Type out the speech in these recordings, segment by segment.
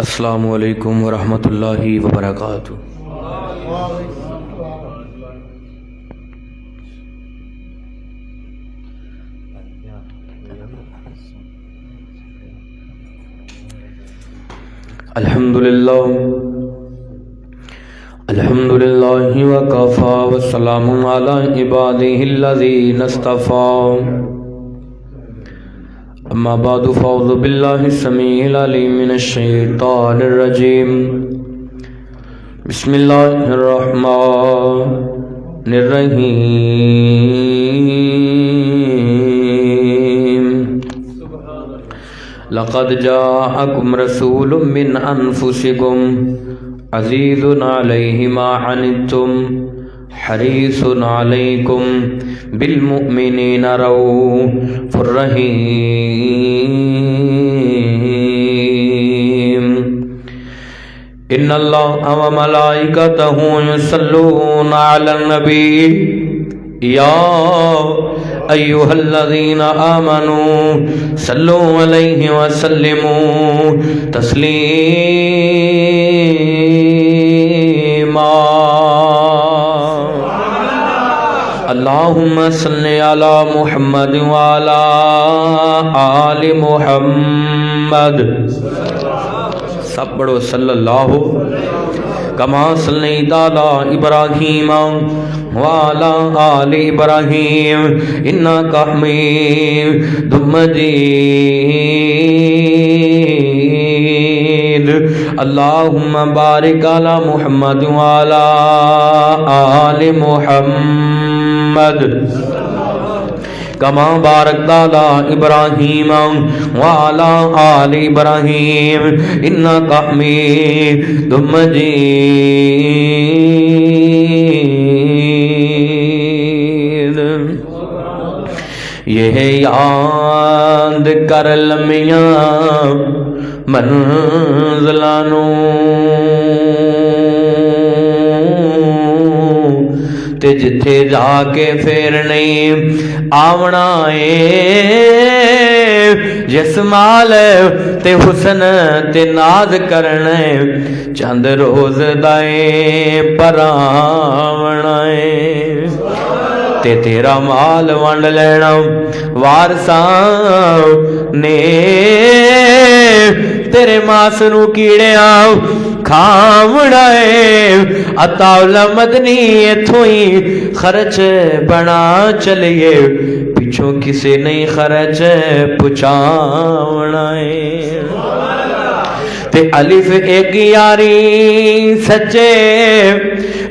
السلام علیکم ورحمۃ اللہ وبرکاتہ۔ الحمدللہ وکفی وسلام علی عبادہ الذین اصطفی، اما بعد فاعوذ باللہ السمیع العلیم من الشیطان الرجیم، بسم اللہ الرحمن الرحیم۔ لقد جاءکم رسول من انفسکم عزیز علیہ ما عنتم حریص علیکم بالمؤمنین رؤوف رحیم۔ ان اللہ و ملائکتہ یصلون علی النبی یا ایھا الذین آمنوا صلوا علیہ وسلموا تسلیما۔ اللہم صلی علی محمد وعلی آل محمد، سب پڑھو صلی اللہ کما صلیت علی ابراہیم وعلی آل ابراہیم انک حمید مجید۔ اللہم بارک علی محمد وعلی آل محمد کما بارکت علی ابراہیم وعلی آل ابراہیم انک حمید مجید۔ یہ یاد کر لمیاں منزلانوں تے جتھے جا کے پھر نہیں آونا ہے، جس مال تے حسن تے ناز کرنا ہے، چند روز دائے پر آونا ہے، تے تیرا مال ونڈ لینا وارثاں نے، تیرے ماس نو کیڑے آؤ کھاونا ہے، عطاولا مدنی ایتھوں ہی خرچ بنا چلیے، پیچھوں کسے نہیں خرچ پچاونا ہے۔ تے الف ایک یاری سچے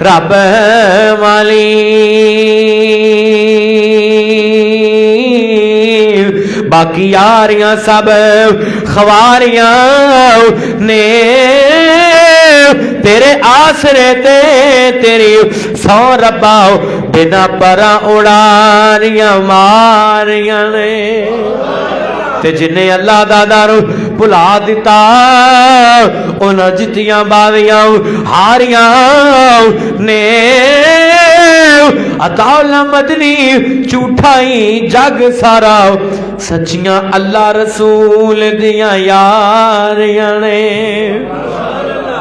رب والی، باقی یاریاں سب خواریاں نے، تیرے آسرے تے تیری سو ربا بنا پرا اڑاریاں ماریاں نے، تے جنہیں اللہ دا در بھلا دیتا انہاں جتیاں باویاں ہاریاں نے، عطاولا مدنی جھوٹائی جگ سارا، سچیاں اللہ رسول دیاں یاریاں نے،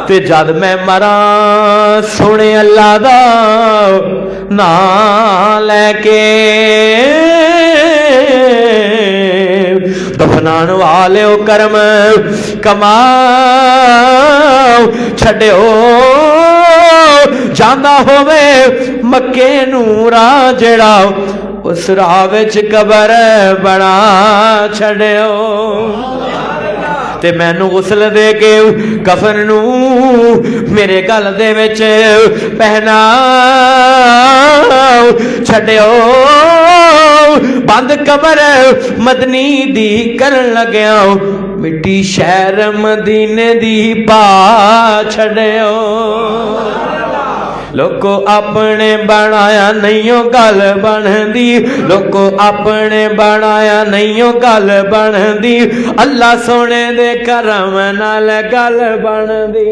تے جد میں مراں سونے اللہ دا نام لے کے، دفنان والے او کرم کماؤ، چھڑیو جاندہ ہوئے مکے نورا جڑا، اس راہ وچ قبر بنا چھڑیو، تے میں نو غسل دے کے کفن نو میرے گل دے وچ پہنا چھڑیو، بند قبر مدنی دی کرن لگیا، مٹی شہر مدینے دی پا چھڑیو، لوکو اپنے بنایا نہیںوں گل بن دی، لوکو اپنے بنایا نہیںوں گل بن دی، اللہ سونے دے کرم نال گل بن دی۔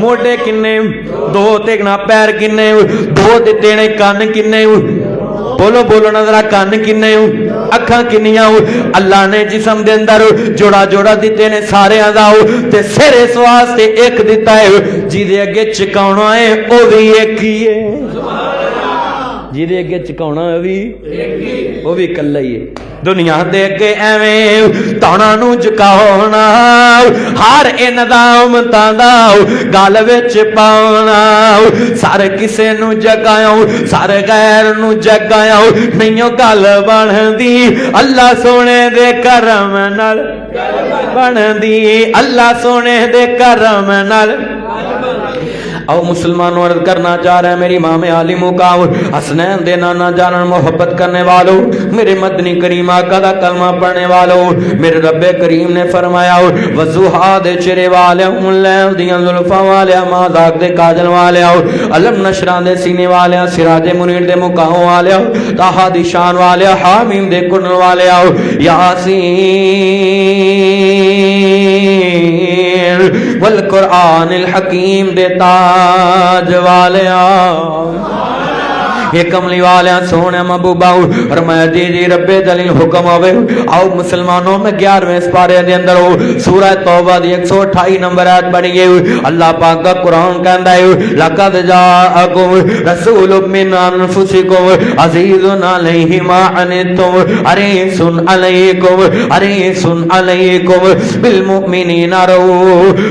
موڈے کنے دو تے نا پیر کنے دو دتے نے کان کنے بولو بولو نظرہ کان کنے اکھاں کنیاں اللہ نے جسم دے اندر جوڑا جوڑا دیتے نے سارے آدھاؤ تے سر اس واسطے ایک دیتا ہے جی دے اگے چکاؤنا ہے او بھی ایک ہی ہے جی دے اگے چکاؤنا ہے وہ بھی کلہ ہی ہے دنیا دے کے ایویں تانا نو جکاؤنا ہر انظام تانداؤ گال وچ پاؤنا سارے کسے نو جگاؤ سارے غیر نو جگاؤ نہیں گل بن دی اللہ سونے دے کرم نال بن دی اللہ سونے دے کرم نال او مسلمانوں عرض کرنا چاہ رہے ہیں میری امام علی مقام حسنین دے نانا جانن محبت کرنے والوں میرے مدنی کریم آقا دا کلمہ پڑھنے والوں میرے رب کریم نے فرمایا وضحا دے چرے والے لیل دیاں زلفاں والے مازاق دے کاجل والے علم نشران دے سینے والے سراج منیر دے مقام والے تاہا دی شان والے حامیم دے کنن والے یاسین والقرآن الحکیم دے تاج والے یہ کملی والے سونے محبوبہ فرمایا جی جی رب جلیل حکم ہوئے آؤ مسلمانوں میں 11ویں سپارے دے اندر ہو سورہ توبہ دی 128 نمبر آیت پڑھی ہے اللہ پاک کا قرآن کہندا ہے لقد جاءکم رسول من انفسکم عزیز علیہ ما عنتم حریص علیکم بالمؤمنین رؤوف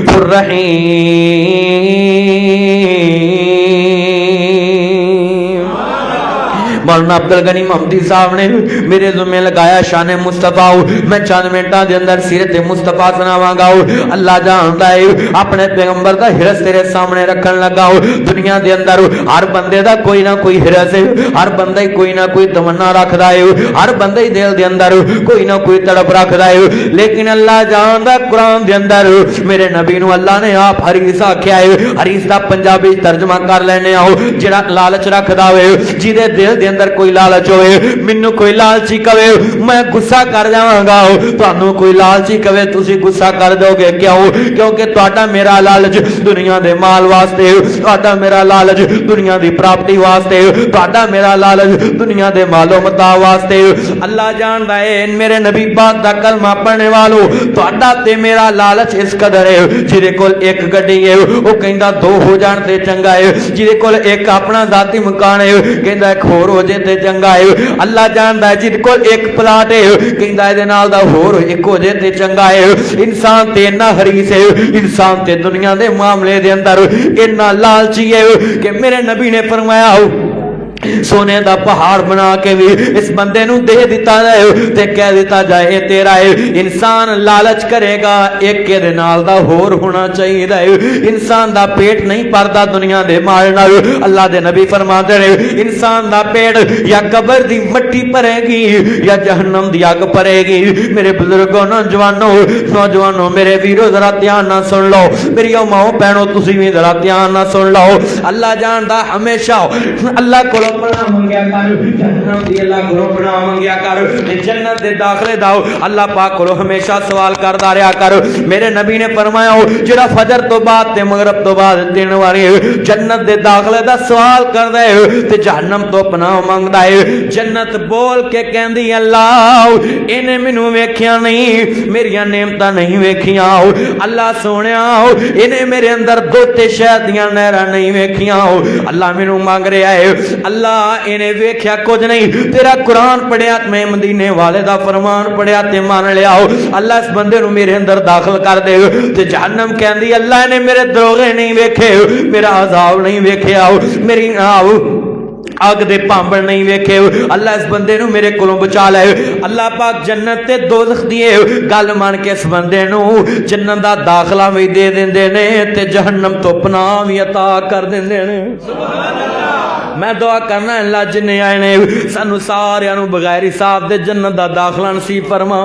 مولانا عبدالغنی محمدی صاحب نے میرے ذمہ لگایا شان مصطفیٰ میں چند منٹاں دے اندر سیرت مصطفیٰ سناواں گا اللہ جاندا ہے اپنے پیغمبر دا ہرس تیرے سامنے رکھن لگا دنیا دے اندر ہر بندے دا کوئی نہ کوئی ہرس ہے ہر بندہ کوئی نہ کوئی تمنا رکھدا ہے ہر بندہ دل دے اندر کوئی نہ کوئی تڑپ رکھدا ہے لیکن اللہ جاندا قرآن دے اندر میرے نبی نو اللہ نے آپ حریص آکھیا ہے حریص دا پنجابی ترجمہ کر لینے آؤ جڑا لالچ رکھدا ہوئے جیدے دل دے اندر کوئی لالچ ہوئے منو کوئی لالچی کہے میں غصہ کر جاواں گا تانوں کوئی لالچی کہے تسی غصہ کر دو گے کیوں کیونکہ تہاڈا میرا لالچ دنیا دے مال واسطے تہاڈا میرا لالچ دنیا دی پراپرٹی واسطے تہاڈا میرا لالچ دنیا دے مال و متاع واسطے اللہ جاندا ہے میرے نبی پاک دا کلمہ پڑھنے والو تہاڈا تے میرا لالچ اس قدر ہے جے کول ایک گڈی ہے او کہندا دو ہو جان تے چنگا ہے جے کول ایک اپنا ذاتی مکان ہے کہندا ایک ہور ہو جے تے چنگا ہے اللہ جاندا ہے جے کول ایک پلاٹ ہے کہندا اے دے نال دا ہور ایک ہو جے تے چنگا ہے انسان تے اتنا حریص ہے انسان تے دنیا دے معاملے دے اندر اتنا لالچی ہے کہ میرے نبی نے فرمایا سونے دا پہاڑ بنا کے بھی اس بندے نو دے دیتا جائے تے کہہ دیتا جائے تیرا ہے انسان لالچ کرے گا ایک کے نال دا ہور ہونا چاہیے انسان دا پیٹ نہیں پردا دنیا دے مال نال اللہ دے نبی فرماتے ہیں انسان دا پیٹ یا قبر دی مٹی پرے گی یا جہنم دی آگ پرے گی میرے بزرگوں نوجوانوں میرے ویرو ذرا دھیان نہ سن لو میری ماؤں بہنوں تسی بھی ذرا دھیان نہ سن لو اللہ جاندا ہمیشہ اللہ کو پڑھنا منگیا کر جنت دی اللہ کو پڑھنا منگیا کر جنت دے داخلے داؤ اللہ پاک کو ہمیشہ سوال کردا رہیا کر میرے نبی نے فرمایا جڑا فجر تو بعد تے مغرب تو بعد دن واری جنت دے داخلے دا سوال کردا ہے تے جہنم تو پناہ منگدا ہے جنت بول کے کہندی اللہ اینے مینوں ویکھیا نہیں میری نعمتاں نہیں ویکھیاں اللہ سونیا اینے میرے اندر دوتے شہد دیاں نہراں نہیں ویکھیاں اللہ مینوں مانگ رہا ہے اللہ انہیں ویکھیا کچھ نہیں تیرا قرآن پڑھیا میں مدینے والے دا فرمان پڑھیا تے مان لیا اللہ اس بندے نو میرے اندر داخل کر دے تے جہنم کہندی اللہ نے میرے دروغے نہیں ویکھے میرا عذاب نہیں ویکھیا میری آگ دے پامبڑ نہیں ویکھے اللہ اس بندے نو میرے کولوں بچا لے اللہ پاک جنت تے دوزخ دیے گل مان کے اس بندے نو جنت دا داخلہ بھی دے دیندے نے تے جہنم تو پناہ بھی عطا کر دیندے نے سبحان اللہ میں دعا کرنا اللہ جنہیں آئے نے سانو سارے بغیر حساب دے جنت دا داخلہ نصیب فرما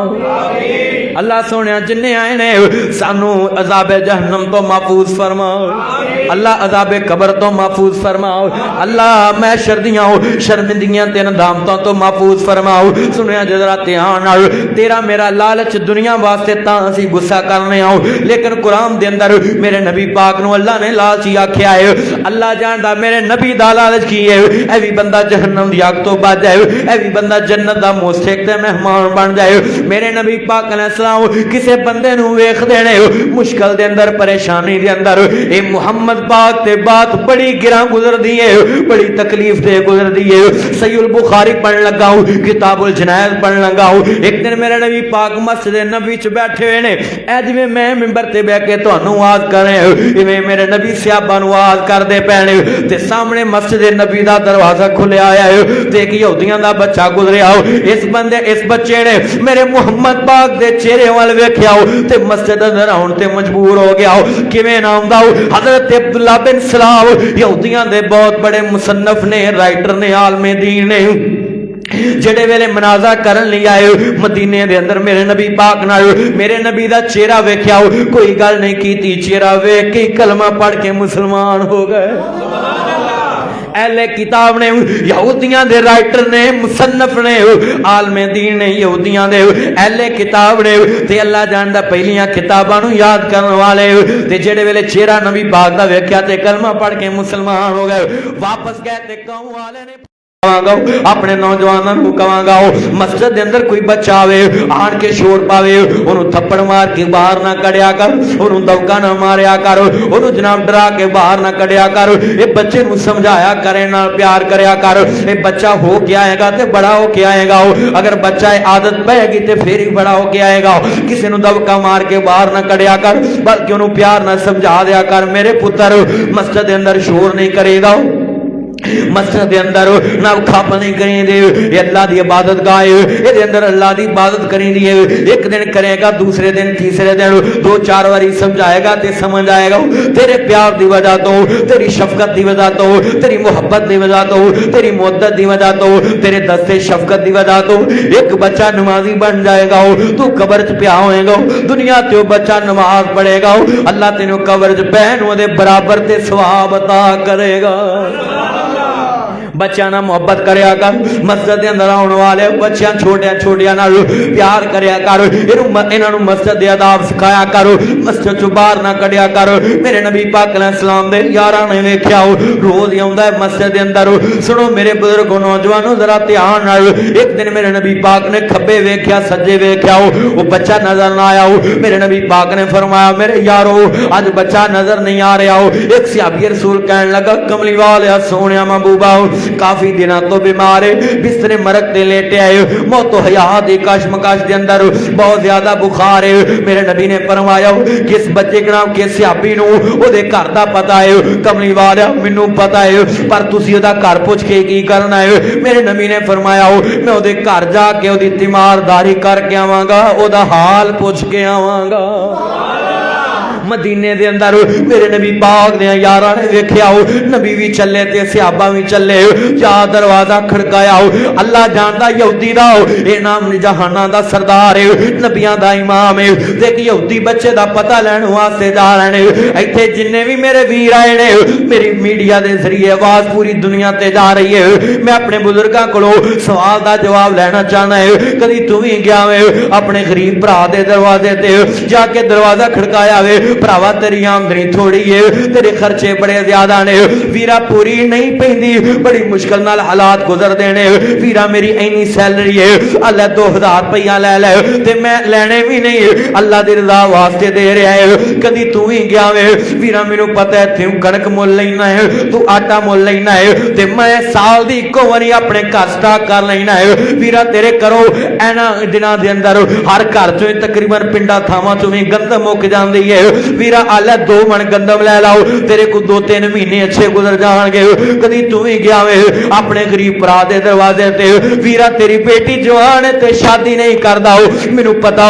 اللہ سونے جننے آئے نے سانو عذاب جہنم تو محفوظ فرماؤ اللہ عذاب قبر تو محفوظ فرماؤ اللہ محشر دیاں شرمندگیاں تے ندامتاں تو محفوظ فرماؤ سنیا جذرا دھیان نال تیرا میرا لالچ دنیا واسطے تاں اسی غصہ کرنے آؤ لیکن قرآن دے اندر میرے نبی پاک نو اللہ نے لالچی آکھیا ہے اللہ جاندا میرے نبی دا لالچ کی ہے اے وی بندہ جہنم دی اگ تو بچ جائے اے وی بندہ جنت دا مستحق تے مہمان بن جائے میرے نبی پاک علیہ السلام کسے بندے نو ویکھ دینے مشکل دے اندر پریشانی دے اندر اے محمد پاک تے بات بڑی گراں گزر دی ہے بڑی تکلیف تے گزر دی ہے صحیح البخاری پڑھن لگا ہوں کتاب الجنائز پڑھن لگا ہوں ایک دن میرے نبی پاک مسجد نبی چ بیٹھے ہوئے نے اے جویں میں منبر تے بیٹھ کے تانوں واز کرے ایویں میرے نبی صحابہ نو واز کردے پینے تے سامنے مسجد نبی دا دروازہ کھلیا آیا ہے تے ایک یہودیاں دا بچہ گزریا ہو اس بچے نے میرے محمد پاک دے چہرے وال ویکھیا ہو تے مسجد اندر آن تے مجبور ہو گیا ہو کیویں نام دا حضرت عبداللہ بن سلام یہودیاں دے بہت بڑے مصنف نے رائٹر نے عالم دین نے جڑے ویلے منازع کرن لئی آئے مدینے دے اندر میرے نبی پاک نال میرے نبی دا چہرہ ویکھیا ہو کوئی گل نہیں کیتی چہرہ ویکھ کے کلمہ پڑھ کے مسلمان ہو گئے اہل کتاب نے یہودیاں دے رائٹر نے مصنف نے عالم دین نے یہودیاں دے اہل کتاب نے تے اللہ جاندا پہلیاں کتاباں نو یاد کرن والے تے جڑے ویلے چہرہ نبی پاک دا ویکھیا تے کلمہ پڑھ کے مسلمان ہو گئے واپس گئے تے قوم والے نے اپنے نوجوانوں کو کہاں گا مسجد دے اندر کوئی بچہ آوے آن کے شور پاوے انہوں تھپڑ مار کے باہر نہ کڑیا کر انہوں دھوکا نہ ماریا کر انہوں جناب ڈرا کے باہر نہ کڑیا کر یہ بچے نو سمجھایا کرے نہ پیار کریا کر یہ بچہ ہو کے آئے گا تے بڑا ہو کے آئے گا اگر بچہ عادت پہ گی تے پھر ہی بڑا ہو کے آئے گا کسی نو دھوکا مار کے باہر نہ کڑیا کر بلکہ انہوں پیار نہ سمجھا دیا کر میرے پتر مسجد دے اندر شور نہیں کرے گا مسجد دے اندر نہ کھپ نہیں کریں دے یہ اللہ دی عبادت گاہ ہے یہ اندر اللہ دی عبادت کریں دی ایک دن کرے گا دوسرے دن تیسرے دن دو چار واری سمجھائے گا تے سمجھ آئے گا تیرے پیار دی وجہ تو تیری شفقت دی وجہ تو تیری محبت دی وجہ تو تیری محبت دی وجہ تو تیرے دستے شفقت دی وجہ تو ایک بچہ نمازی بن جائے گا تو قبر چ پیا ہوئے گا دنیا تے بچہ نماز پڑھے گا اللہ تینوں قبر چ پہن دے برابر تے ثواب عطا کرے گا بچیاں نہ محبت کریا کر مسجد دے اندر آنے والے بچیاں چھوٹیاں نال پیار کریا کر انہاں نوں مسجد دے آداب سکھایا کر مسجد چوں باہر نہ کڈیا کر میرے نبی پاک علیہ السلام دے یاراں نے ویکھیا روز ہی آوندا ہے مسجد دے اندر سنو میرے بزرگوں نوجوانوں ذرا دھیان نال ایک دن میرے نبی پاک نے کھبے ویکھیا سجے ویکھیا وہ بچہ نظر نہ آیا میرے نبی پاک نے فرمایا میرے یارو اج بچہ نظر نہیں آ رہا ایک صحابی رسول کہنے لگا کملی والیا سونیا محبوبا کافی دنوں تو بیمار ہے بستر مرگ تے لیٹے آئے موت و حیات دی کشمکش دے اندر بہت زیادہ بخار ہے میرے نبی نے فرمایا کس بچے کا نام کس صحابی نو او دے گھر دا پتہ ہے کملی والا مینوں پتہ ہے پر تسی او دا گھر پوچھ کے کی کرنا ہے میرے نبی نے فرمایا میں او دے گھر جا کے او دی تیمارداری کر کے آواں گا او دا حال پوچھ کے آواں گا مدینے دے اندر میرے نبی پاک نے یاراں نے ویکھیا نبی بھی چلے تے صحابہ بھی چلے جا دروازہ کھڑکایا اللہ جاندا یہودی دا اے نام جہاناں دا سردار ہے نبیاں دا امام ہے دیکھ یہودی بچے دا پتہ لین واسطے جا رہے نے ایتھے جننے بھی میرے ویر آئے نے میری میڈیا دے ذریعے آواز پوری دنیا تے جا رہی ہے میں اپنے بزرگاں کولوں سوال دا جواب لینا چاہنا ہے کدی تو بھی گیا وے اپنے غریب بھرا دے دروازے تے جا کے دروازہ کھڑکایا وے بھراوا تیری آمدنی تھوڑی ہے تیرے خرچے بڑے زیادہ نے ویرا پوری نہیں پیندی بڑی مشکل نال حالات گزر دینے ویرا میری اینی سیلری ہے اللہ 2000 روپیہ لے لے تے میں لینے بھی نہیں اللہ دی رضا واسطے دے رہا ہے کدی تو ہی گیا وے ویرا مینوں پتہ ہے توں کنک مول لینا ہے تو آٹا مول لینا ہے تے میں سال دی اکو واری اپنے گھر سٹاک کر لینا ہے ویرا تیرے کرو اینا دناں دے اندر ہر گھر چوں تقریباً پنڈا تھاواں چوں بھی گندم مک جاندی ہے ویرا آلہ 2 من گندم لے لاؤ تیرے کو 2-3 مہینے اچھے گزر جان گے کدی تو ہی گیا وے اپنے غریب بھرا دے دروازے تے ویرا تیری بیٹی جوان ہے تے شادی نہیں کردا مینوں پتہ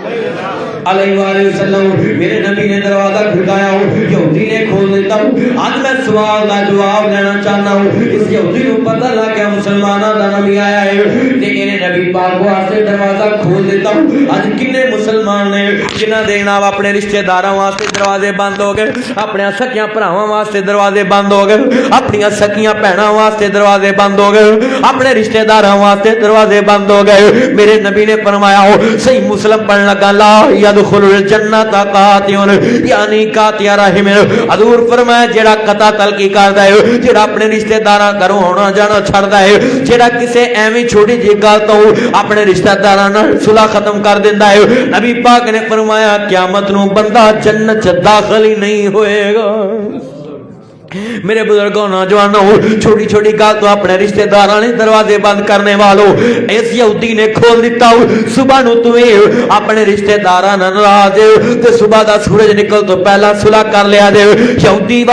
علیہ وآلہ وسلم میرے نبی نے دروازہ کھڑکایا یہودی نے کھول دیتا آج میں سوال کا جواب لینا چاہتا ہوں اس یہودی کو پتہ لگ گیا مسلمانوں کا نبی آیا ہے لیکن نبی پاک واسطے دروازہ کھول دیتا آج کنے مسلمان نے جنہ دے جناب اپنے رشتہ داراں واسطے دروازے بند ہو گئے اپنے سکیاں بھراواں واسطے دروازے بند ہو گئے اپنی سکیاں بہناں واسطے دروازے بند ہو گئے اپنے رشتہ داراں واسطے دروازے بند ہو گئے میرے نبی نے فرمایا صحیح مسلم پڑھنے لگا لا يدخل الجنت قاطع یعنی قاطع رحم حضور فرمایا جڑا قطع تلقی کردا ہے جڑا اپنے رشتہ داراں گھروں آنا جانا چھڑدا ہے جڑا کسے ایویں چھوٹی جی گل تو اپنے رشتہ داراں نال صلح ختم کر دیندا ہے نبی پاک نے فرمایا قیامت نو بندہ جنت چ داخل ہی نہیں ہوئے گا میرے بزرگوں نوجوانوں چھوٹی چھوٹی گل تو اپنے رشتہ داراں نے دروازے بند کرنے والوں اس یہودی نے کھول دیتا صبح نو تمہیں اپنے رشتہ داراں نال ناراض تے صبح دا سورج نکل تو پہلا صلح کر لیا دے یہودی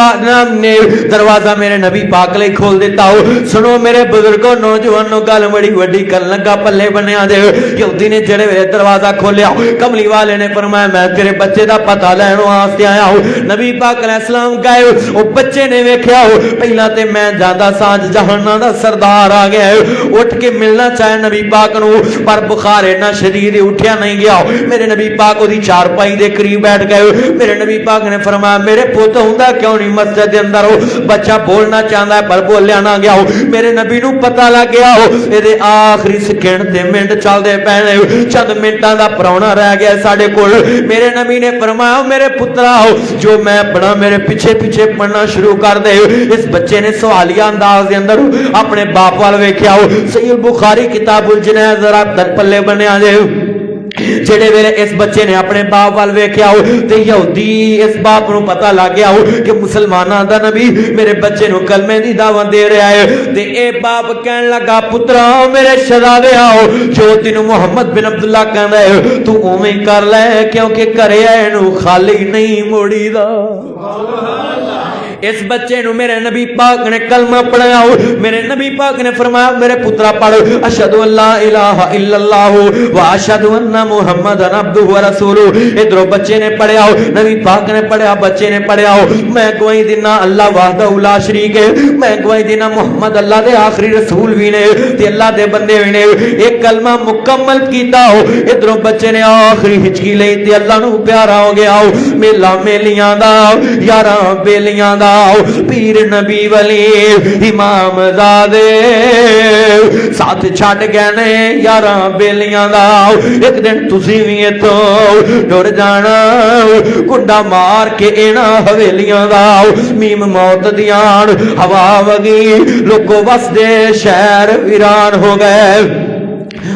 نے دروازہ میرے نبی پاک لئی کھول دیتا سنو میرے بزرگوں نوجوانوں گل بڑی وڈی کر لگا پلے بنیا دے یہودی نے جڑے ویلے دروازہ کھولیا کملی والے نے فرمایا میں تیرے بچے دا پتہ لین واسطے آیا ہوں نبی پاک علیہ السلام گئے او بچے نے ویکھیا پہلا تے میں جاندا ساج جہنم دا سردار آ گیا اٹھ کے ملنا چاہے نبی پاک نو پر بخار اتنا شدید اٹھیا نہیں گیا میرے نبی پاک دی چارپائی دے قریب بیٹھ گئے میرے نبی پاک نے فرمایا میرے پوت ہوندا کیوں نہیں مسجد دے اندر بچہ بولنا چاہندا ہے پر بولیا نہ گیا میرے نبی نو پتہ لگ گیا اے دے آخری سیکنڈ تے منٹ چلدے پے چند منٹاں دا پرونا رہ گیا ساڈے کول میرے نبی نے فرمایا میرے پترا جو میں پڑھا میرے پیچھے پیچھے پڑھنا شروع کر دے اس بچے نے سوالیہ انداز دے اندر اپنے باپ وال ویکھیا صحیح بخاری کتاب الجنائز ذرا در پلے بنیا دے جڑے ویلے اس بچے نے اپنے باپ وال ویکھیا تے یہودی اس باپ نو پتہ لگ گیا کہ مسلماناں دا نبی میرے بچے نو کلمے دی دعوت دے رہا ہے تے اے باپ کہن لگا پترا میرے شہزادے آؤ جو تینو محمد بن عبداللہ کہندا ہے تو اوویں کر لے کیونکہ کرے اینو خالی نہیں موڑی دا اس بچے نو میرے نبی پاک نے کلمہ پڑھایا میرے نبی پاک نے فرمایا میرے پترا پڑھ اشہد ان لا الہ الا اللہ و اشہد ان محمد عبدہ و رسولہ ادھر بچے نے پڑھیا نبی پاک نے پڑھیا بچے نے پڑھیا میں گواہی دینا اللہ وحدہ لا شریک ہے میں گواہی دینا محمد اللہ دے آخری رسول بھی نے تے اللہ دے بندے بھی نے ایک کلمہ مکمل کیتا ادھر بچے نے آخری ہچکی لئی تے اللہ نو پیارا ہو گیا میلا میلیاں دا یاراں بیلیاں دا پیر نبی ولی امام زادے ساتھ چھڑ گئے نے یاراں بیلیاں دا ایک دن تسی وی تو ڈر جانا کنڈا مار کے اینا حویلیاں دا میم موت دیان ہوا وگی لوگوں بس دے شہر ویران ہو گئے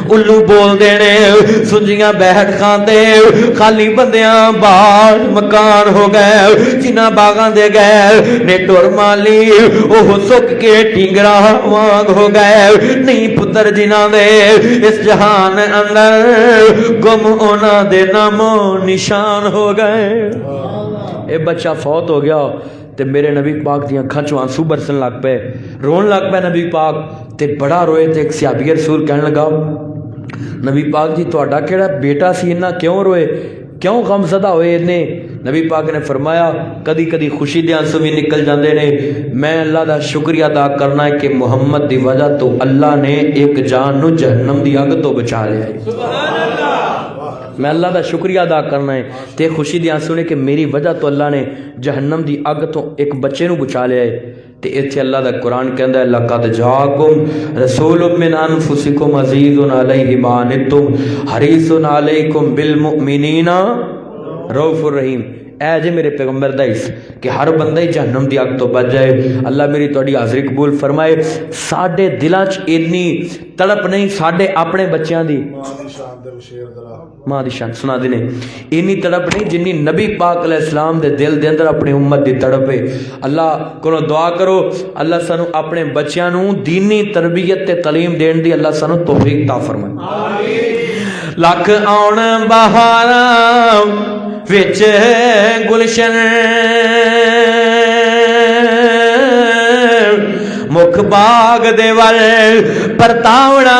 الو بول دینے سنجیاں بیٹھ کھاندے خالی بندیاں باہر مکان ہو گئے جنہ باغان دے گئے نے ٹور مالی اوہ سک کے ٹینگرا وانگ ہو گئے نہیں پتر جنہ دے اس جہان اندر گم اونا دے نامو نشان ہو گئے اے بچہ فوت ہو گیا تے میرے نبی پاک دیاں کھنچ آنسو برسن لگ پے رون لگ پے نبی پاک تے بڑا روئے تے ایک صحابی رسول کہنے لگا نبی پاک جی تہاڈا کیڑا بیٹا سی انہاں کیوں روئے کیوں غم زدہ ہوئے نے نبی پاک نے فرمایا کدی کدی خوشی دے آنسو بھی نکل جاندے نے میں اللہ دا شکریہ ادا کرنا ہے کہ محمد دی وجہ تو اللہ نے ایک جان نو جہنم دی اگ تو بچا لیا ہے سبحان اللہ میں اللہ دا شکریہ ادا کرنا ہے تے خوشی دی آنسو نے کہ میری وجہ تو اللہ نے جہنم دی اگ تو ایک بچے نو بچا لیا ہے تے ایتھے اللہ دا قرآن کہندا ہے لقد جاءکم رسول من انفسکم عزیز علیہ ما عنتم حریص علیکم بالمؤمنین رؤوف الرحیم اے جے میرے پیغمبر دا اس کہ ہر بندہ ہی جہنم دی اگ تو بچ جائے اللہ میری تہاڈی حاضری قبول فرمائے ساڈے دلاں چ اتنی تڑپ نہیں ساڈے اپنے بچیاں دی ماں دی شان سنا دینے اتنی تڑپ نہیں جنی نبی پاک علیہ السلام دے دل دے اندر اپنی امت دی تڑپ ہے اللہ کو دعا کرو اللہ سانو اپنے بچیاں نو دینی تربیت تے تعلیم دین دی اللہ سانو توفیق عطا فرمائے آمین لکھ آن بہاراں وچ گلشن مکھ باغ دے ول پرتاونا